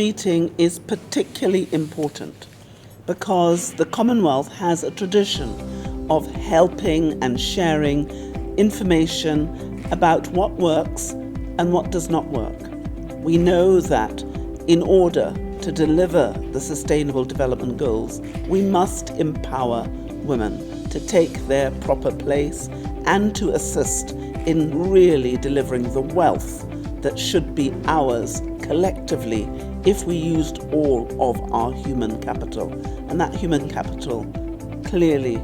meeting is particularly important because the Commonwealth has a tradition of helping and sharing information about what works and what does not work. We know that in order to deliver the Sustainable Development Goals, we must empower women to take their proper place and to assist in really delivering the wealth that should be ours collectively if we used all of our human capital. And that human capital clearly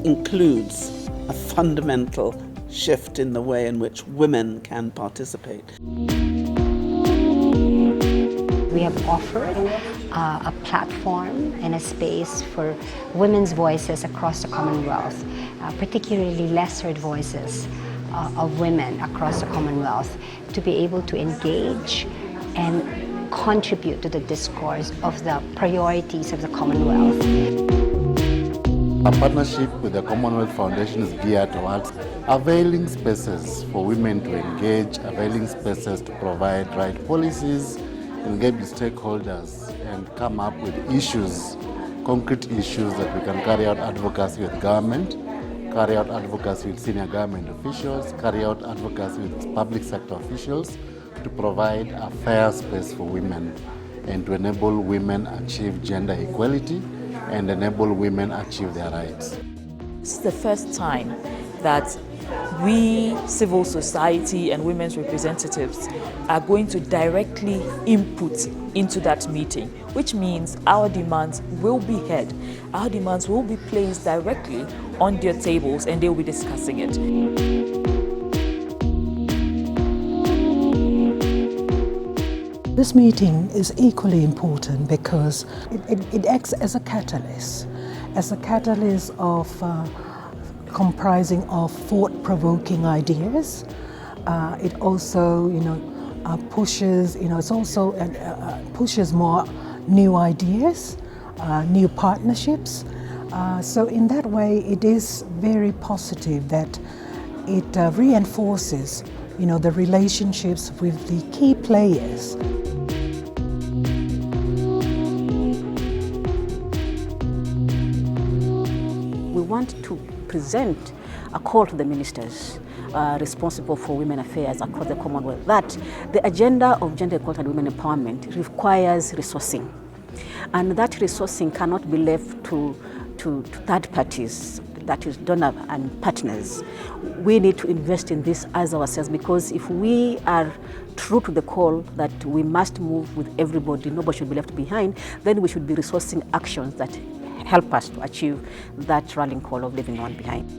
includes a fundamental shift in the way in which women can participate. We have offered a platform and a space for women's voices across the Commonwealth, particularly lesser voices of women across the Commonwealth, to be able to engage and contribute to the discourse of the priorities of the Commonwealth. Our partnership with the Commonwealth Foundation is geared towards availing spaces for women to engage, availing spaces to provide right policies, engage with stakeholders, and come up with issues, concrete issues that we can carry out advocacy with government, carry out advocacy with senior government officials, carry out advocacy with public sector officials to provide a fair space for women and to enable women achieve gender equality and enable women achieve their rights. This is the first time that we, civil society and women's representatives, are going to directly input into that meeting, which means our demands will be heard. Our demands will be placed directly on their tables and they will be discussing it. This meeting is equally important because it acts as a catalyst of comprising of thought-provoking ideas. It also, pushes, pushes more new ideas, new partnerships. So in that way, it is very positive that it reinforces, the relationships with the key players. We want to present a call to the ministers responsible for women affairs across the Commonwealth that the agenda of gender equality and women empowerment requires resourcing. And that resourcing cannot be left to third parties, that is donor and partners. We need to invest in this as ourselves, because if we are true to the call that we must move with everybody, nobody should be left behind, then we should be resourcing actions that help us to achieve that rallying call of leaving no one behind.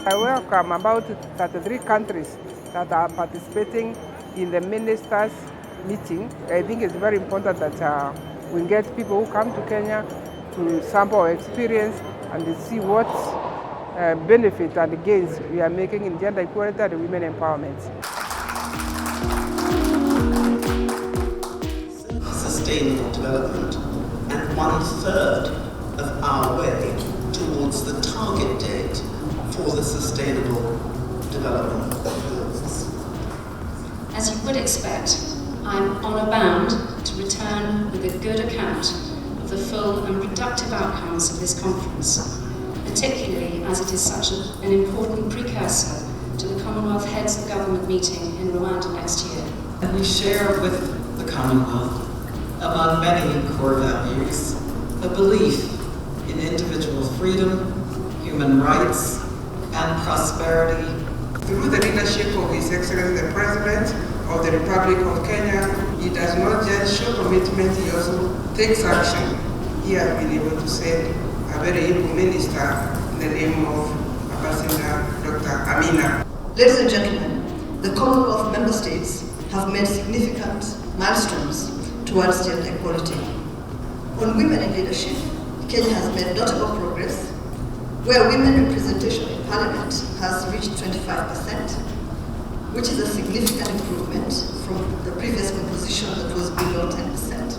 I welcome about 33 countries that are participating in the ministers' meeting. I think it's very important that we get people who come to Kenya to sample our experience and to see what benefit and gains we are making in gender equality and women empowerment. Sustainable development and 1/3 of our way towards the target date for the Sustainable Development Goals. As you would expect, I'm honour bound to return with a good account of the full and productive outcomes of this conference, particularly as it is such an important precursor to the Commonwealth Heads of Government meeting in Rwanda next year. And we share with the Commonwealth, among many core values, a belief in individual freedom, human rights, and prosperity. Through the leadership of His Excellency the President of the Republic of Kenya, he does not just show commitment, he also takes action. He has been able to send a very able minister in the name of Ambassador Dr. Amina. Ladies and gentlemen, the Commonwealth member states have made significant milestones towards gender equality. On women in leadership, Kenya has made notable progress, where women representation in Parliament has reached 25%, which is a significant improvement from the previous composition that was below 10%.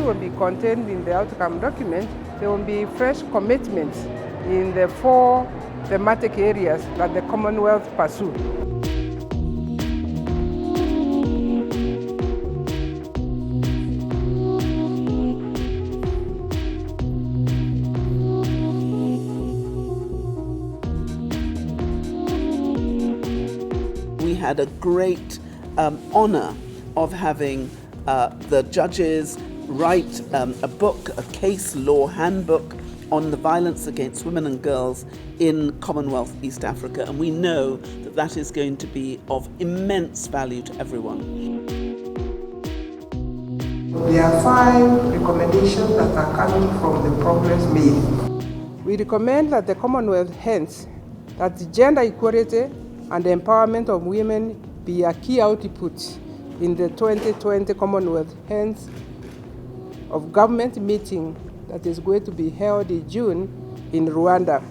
also will be contained in the outcome document. There will be fresh commitments in the 4 thematic areas that the Commonwealth pursue. We had a great honor of having the judges write a book, a case law handbook on the violence against women and girls in Commonwealth East Africa, and we know that that is going to be of immense value to everyone. There are 5 recommendations that are coming from the progress made. We recommend that the Commonwealth hence that gender equality and the empowerment of women be a key output in the 2020 Commonwealth Heads of Government meeting that is going to be held in June in Rwanda.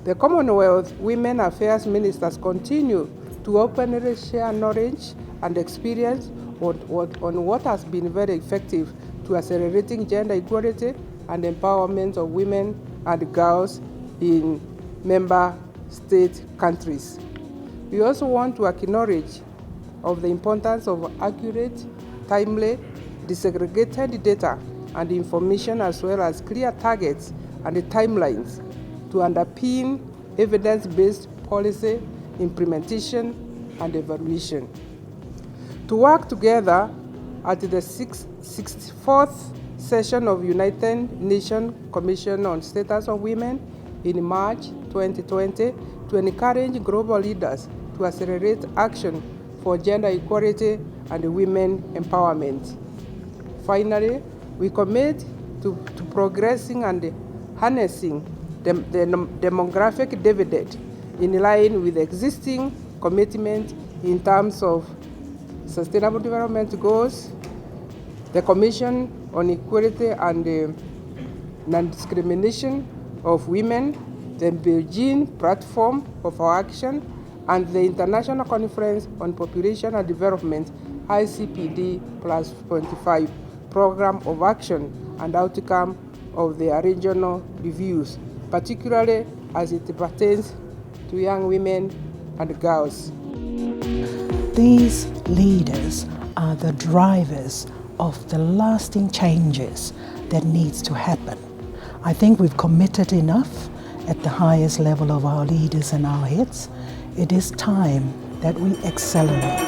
The Commonwealth Women Affairs Ministers continue to openly share knowledge and experience on what has been very effective to accelerating gender equality and empowerment of women and girls in member state countries. We also want to acknowledge of the importance of accurate, timely, disaggregated data and information, as well as clear targets and timelines to underpin evidence-based policy implementation and evaluation. To work together at the 64th session of United Nations Commission on Status of Women in March 2020 to encourage global leaders to accelerate action for gender equality and women empowerment. Finally, we commit to progressing and harnessing the demographic dividend in line with existing commitment in terms of Sustainable Development Goals, the Commission on Equality and Non-Discrimination of Women, the Beijing Platform of Action, and the International Conference on Population and Development, ICPD plus 25 Program of Action and outcome of their regional reviews, particularly as it pertains to young women and girls. These leaders are the drivers of the lasting changes that needs to happen. I think we've committed enough at the highest level of our leaders and our heads. It is time that we accelerate.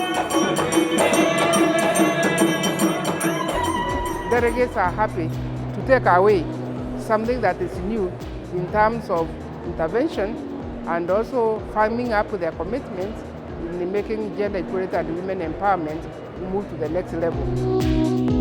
Delegates are happy to take away something that is new in terms of intervention and also firming up their commitment in making gender equality and women empowerment move to the next level.